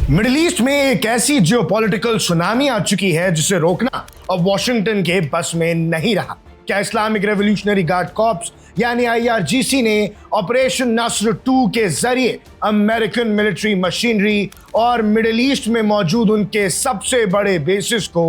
Middle east में एक ऐसी जियोपॉलिटिकल सुनामी आ चुकी है जिसे रोकना अब वॉशिंगटन के बस में नहीं रहा। क्या इस्लामिक रेवोल्यूशनरी गार्ड कॉर्प्स यानी IRGC ने ऑपरेशन नस्र 2 के जरिए अमेरिकन मिलिट्री मशीनरी और मिडिल ईस्ट में मौजूद उनके सबसे बड़े बेसिस को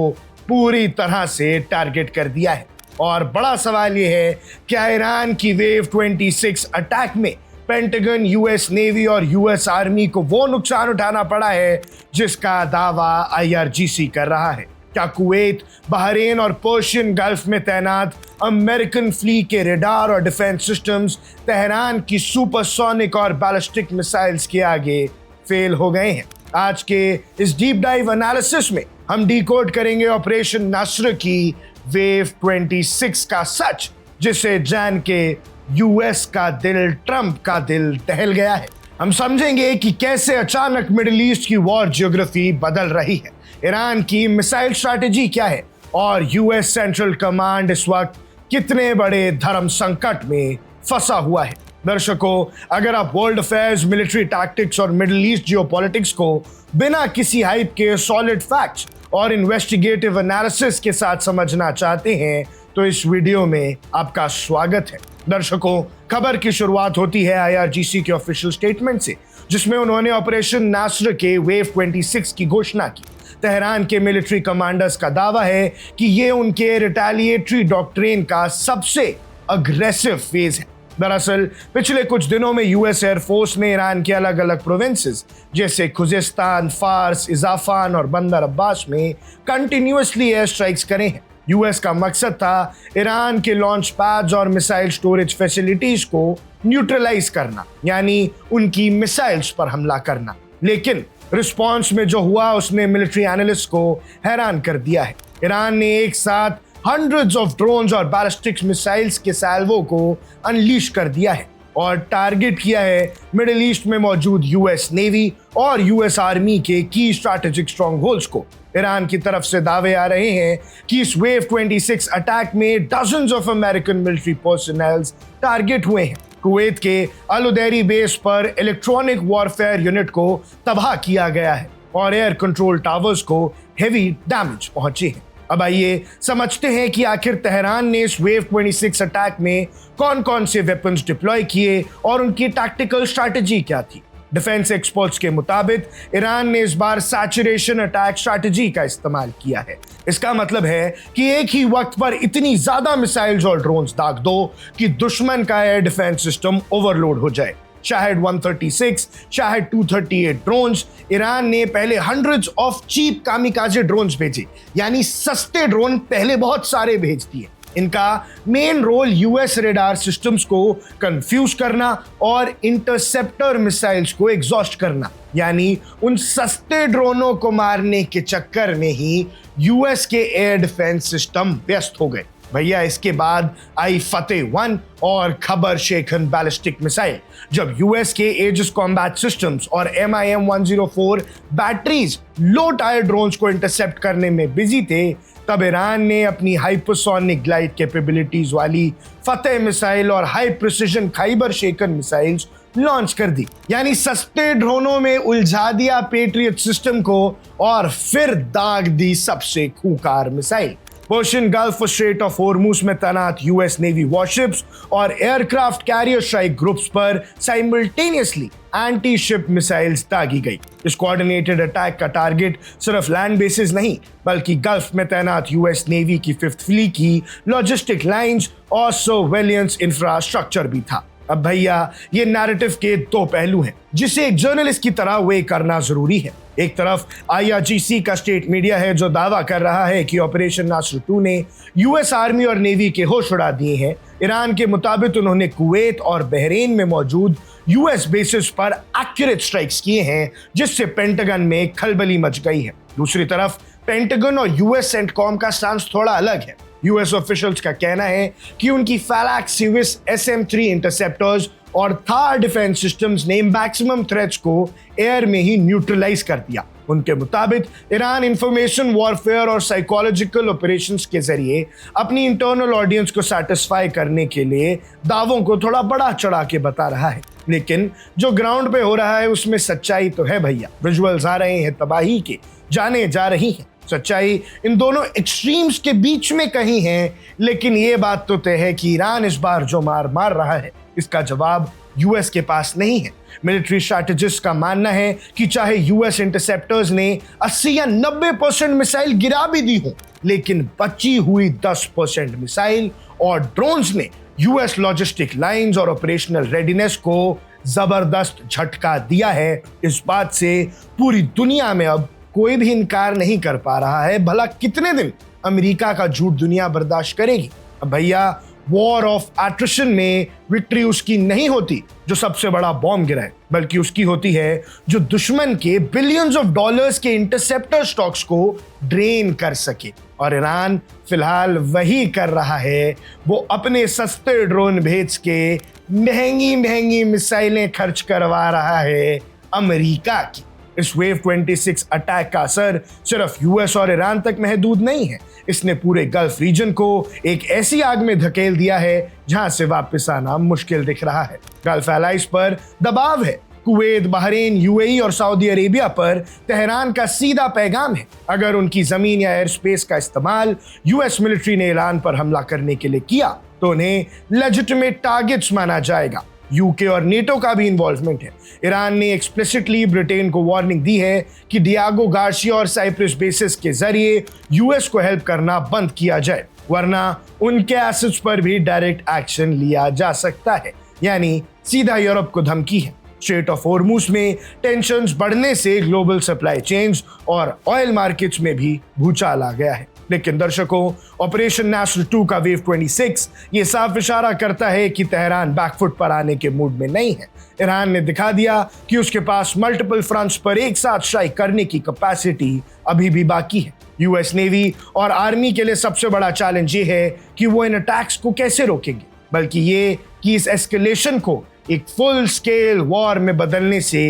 पूरी तरह से टारगेट कर दिया है। और बड़ा सवाल यह है, क्या ईरान की वेव 26 अटैक में पेंटागन, यूएस नेवी और यूएस आर्मी को वो नुकसान उठाना पड़ा है जिसका दावा IRGC कर रहा है? क्या कुवैत, बहरीन और पर्शियन गल्फ में तैनात अमेरिकन फ्लीट के रडार और डिफेंस सिस्टम्स तेहरान की सुपरसोनिक और बैलिस्टिक मिसाइल्स के आगे फेल हो गए हैं? आज के इस डीप डाइव एनालिसिस में हम डिकोड करेंगे ऑपरेशन नस्र की वेव 26 का सच, जिसे जान के यूएस का दिल, ट्रंप का दिल दहल गया है। हम समझेंगे कि कैसे अचानक मिडिल ईस्ट की वॉर जियोग्राफी बदल रही है, ईरान की मिसाइल स्ट्रैटेजी क्या है और यूएस सेंट्रल कमांड इस वक्त कितने बड़े धर्म संकट में फंसा हुआ है। दर्शकों, अगर आप वर्ल्ड अफेयर्स, मिलिट्री टैक्टिक्स और मिडिल ईस्ट जियोपॉलिटिक्स को बिना किसी हाइप के सॉलिड फैक्ट्स और इन्वेस्टिगेटिव एनालिसिस के साथ समझना चाहते हैं तो इस वीडियो में आपका स्वागत है। दर्शकों, खबर की शुरुआत होती है IRGC के ऑफिशियल स्टेटमेंट से, जिसमें उन्होंने ऑपरेशन नास्र के वेव 26 की घोषणा की। तेहरान के मिलिट्री कमांडर्स का दावा है कि ये उनके रिटेलिएटरी डॉक्ट्रिन का सबसे अग्रेसिव फेज है। दरअसल पिछले कुछ दिनों में यूएस एयरफोर्स ने ईरान के अलग अलग प्रोविंसेस जैसे खुजिस्तान, फार्स, इजाफान और बंदर अब्बास में कंटिन्यूअसली एयर स्ट्राइक्स करे हैं। यूएस का मकसद था ईरान के लॉन्च पैड्स और मिसाइल स्टोरेज फैसिलिटीज को न्यूट्रलाइज करना, यानी उनकी मिसाइल्स पर हमला करना। लेकिन रिस्पॉन्स में जो हुआ उसने मिलिट्री एनालिस्ट को हैरान कर दिया है। ईरान ने एक साथ हंड्रेड्स ऑफ ड्रोन्स और बैलिस्टिक मिसाइल्स के सैल्वो को अनलीश कर दिया है और टारगेट किया है मिडिल ईस्ट में मौजूद यूएस नेवी और यूएस आर्मी के की स्ट्रैटेजिक स्ट्रॉन्ग होल्ड्स को। ईरान की तरफ से दावे आ रहे हैं कि इस वेव 26 अटैक में dozens of American military personnels target हुए हैं। कुवैत के अल उदैरी बेस पर इलेक्ट्रॉनिक वॉरफेयर यूनिट को तबाह किया गया है और एयर कंट्रोल टावर्स को हेवी डैमेज पहुंचे हैं। अब आइए समझते हैं कि आखिर तेहरान ने इस वेव 26 अटैक में कौन कौन से वेपन्स डिप्लॉय किए और उनकी टैक्टिकल स्ट्रैटेजी क्या थी। डिफेंस एक्सपर्ट्स के मुताबिक ईरान ने इस बार सैचुरेशन अटैक स्ट्रैटेजी का इस्तेमाल किया है। इसका मतलब है कि एक ही वक्त पर इतनी ज्यादा मिसाइल्स और ड्रोन्स दाग दो कि दुश्मन का एयर डिफेंस सिस्टम ओवरलोड हो जाए। शाहिद 136, शाहिद 238 ड्रोन्स। ईरान ने पहले hundreds of cheap kamikaze drones भेजे, यानी सस्ते ड्रोन पहले बहुत सारे भेज दिए। इनका main role US radar systems को कंफ्यूज करना और इंटरसेप्टर मिसाइल्स को एग्जॉस्ट करना, यानी उन सस्ते ड्रोनों को मारने के चक्कर में ही यूएस के एयर डिफेंस सिस्टम व्यस्त हो गए। भैया, इसके बाद आई फतेह 1 और खबर शेखन बैलिस्टिक मिसाइल। जब यूएस के एजिस कॉम्बैट सिस्टम्स और MIM 104 बैटरीज लो टायर ड्रोन्स को इंटरसेप्ट करने में बिजी थे, तब ईरान ने अपनी हाइपरसोनिक ग्लाइड कैपेबिलिटीज वाली फतेह मिसाइल और high precision Khaibar Shekan missiles launch कर दी, यानी सस्ते ड्रोनों में उलझा दिया पेट्रियट सिस्टम को और फिर दाग दी सबसे खूंखार मिसाइल। पर्शियन गल्फ और स्ट्रेट ऑफ हॉर्मुज में तैनात यूएस नेवी वॉरशिप्स और एयरक्राफ्ट कैरियर स्ट्राइक ग्रुप्स पर साइमल्टेनियसली एंटी शिप मिसाइल्स दागी गई। इस कोऑर्डिनेटेड अटैक का टारगेट सिर्फ लैंड बेसिस नहीं, बल्कि गल्फ में तैनात यूएस नेवी की 5th फ्लीट की लॉजिस्टिक लाइंस और सर्वेलेंस इंफ्रास्ट्रक्चर भी था। अब भैया, ये नैरेटिव के दो पहलू हैं जिसे एक जर्नलिस्ट की तरह वे करना जरूरी है। एक तरफ IRGC का स्टेट मीडिया है जो दावा कर रहा है कि ऑपरेशन नास्र 2 ने यूएस आर्मी और नेवी के होश उड़ा दिए हैं। ईरान के मुताबिक उन्होंने कुवैत और बहरीन में मौजूद यूएस बेसिस पर एक्यूरेट स्ट्राइक्स किए हैं, जिससे पेंटागन में खलबली मच गई है। दूसरी तरफ पेंटागन और यूएस सेंटकॉम का स्टांस थोड़ा अलग है। यूएस ऑफिशियल्स का कहना है कि उनकी फैलाक्स स्विस SM-3 इंटरसेप्टर्स और थार डिफेंस सिस्टम्स ने मैक्सिमम थ्रेट्स को एयर में ही न्यूट्रलाइज कर दिया। उनके मुताबिक ईरान इंफॉर्मेशन वॉरफेयर और साइकोलॉजिकल ऑपरेशंस के जरिए अपनी इंटरनल ऑडियंस को सेटिस्फाई करने के लिए दावों को थोड़ा बड़ा चढ़ा के बता रहा है, लेकिन जो ग्राउंड पे हो रहा है उसमें सच्चाई तो है भैया। विजुअल्स आ रहे हैं तबाही के, जाने जा रही है। सच्चाई इन दोनों एक्सट्रीम्स के बीच में कहीं है, लेकिन ये बात तो तय है कि ईरान इस बार जो मार रहा है इसका जवाब यूएस के पास नहीं है। मिलिट्री स्ट्रैटेजिस्ट का मानना है कि चाहे यूएस इंटरसेप्टर्स ने 80 या 90% मिसाइल गिरा भी दी हो, लेकिन बची हुई 10% मिसाइल और ड्रोन्स ने यूएस लॉजिस्टिक लाइंस और ऑपरेशनल रेडीनेस को जबरदस्त झटका दिया है। इस बात से पूरी दुनिया में अब कोई भी इनकार नहीं कर पा रहा है। भला कितने दिन अमेरिका का झूठ दुनिया बर्दाश्त करेगी? अब भैया वॉर ऑफ एट्रिशन में विक्ट्री उसकी नहीं होती जो सबसे बड़ा बॉम्ब गिराए, बल्कि उसकी होती है जो दुश्मन के बिलियंस ऑफ डॉलर्स के इंटरसेप्टर स्टॉक्स को ड्रेन कर सके। और ईरान फिलहाल वही कर रहा है। वो अपने सस्ते ड्रोन भेज के महंगी महंगी मिसाइलें खर्च करवा रहा है अमेरिका की। इस वेव 26 अटैक का असर सिर्फ यूएस और ईरान तक महदूद नहीं है। इसने पूरे गल्फ रीजन को एक ऐसी आग में धकेल दिया है जहां से वापस आना मुश्किल दिख रहा है। गल्फ एलाइज पर दबाव है। कुवैत, बहरीन, यूएई और सऊदी अरेबिया पर तेहरान का सीधा पैगाम है, अगर उनकी जमीन या एयर स्पेस का इस्तेमाल यूएस मिलिट्री ने ईरान पर हमला करने के लिए किया तो उन्हें लेजिटिमेट टारगेट्स माना जाएगा। यूके और नेटो का भी इन्वॉल्वमेंट है। ईरान ने एक्सप्लिसिटली ब्रिटेन को वार्निंग दी है कि डियागो गार्सिया और साइप्रस बेसिस के जरिए यूएस को हेल्प करना बंद किया जाए, वरना उनके एसेट्स पर भी डायरेक्ट एक्शन लिया जा सकता है। यानी सीधा यूरोप को धमकी है। स्ट्रेट ऑफ हॉर्मुज में टेंशन्स बढ़ने से ग्लोबल सप्लाई चेन्स और ऑयल मार्केट्स में भी भूचाल आ गया है। लेकिन दर्शकों, ऑपरेशन नास्र 2 का वेव 26 ये साफ इशारा करता है कि तेहरान बैकफुट पर आने के मूड में नहीं है। ईरान ने दिखा दिया कि उसके पास मल्टीपल फ्रंट्स पर एक साथ स्ट्राइक करने की कैपेसिटी अभी भी बाकी है। यूएस नेवी और आर्मी के लिए सबसे बड़ा चैलेंज ये है कि वो इन अटैक्स को कैसे रोकेंगे, बल्कि ये कि इस एस्केलेशन को एक फुल स्केल वॉर में बदलने से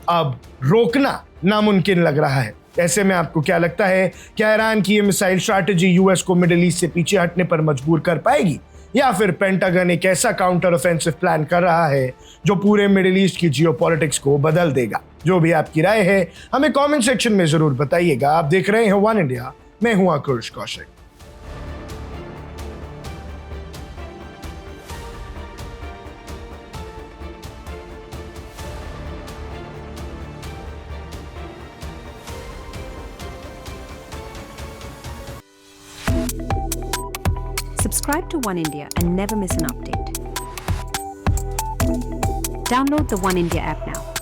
अब रोकना नामुमकिन लग रहा है। ऐसे में आपको क्या लगता है, क्या ईरान की ये मिसाइल स्ट्रैटेजी यूएस को मिडिल ईस्ट से पीछे हटने पर मजबूर कर पाएगी, या फिर पेंटागन एक ऐसा काउंटर ऑफेंसिव प्लान कर रहा है जो पूरे मिडिल ईस्ट की जियोपॉलिटिक्स को बदल देगा? जो भी आपकी राय है हमें कमेंट सेक्शन में जरूर बताइएगा। आप देख रहे हैं वन इंडिया, मैं हूं आकुश Kaushik. Subscribe to One India and never miss an update. Download the One India app now.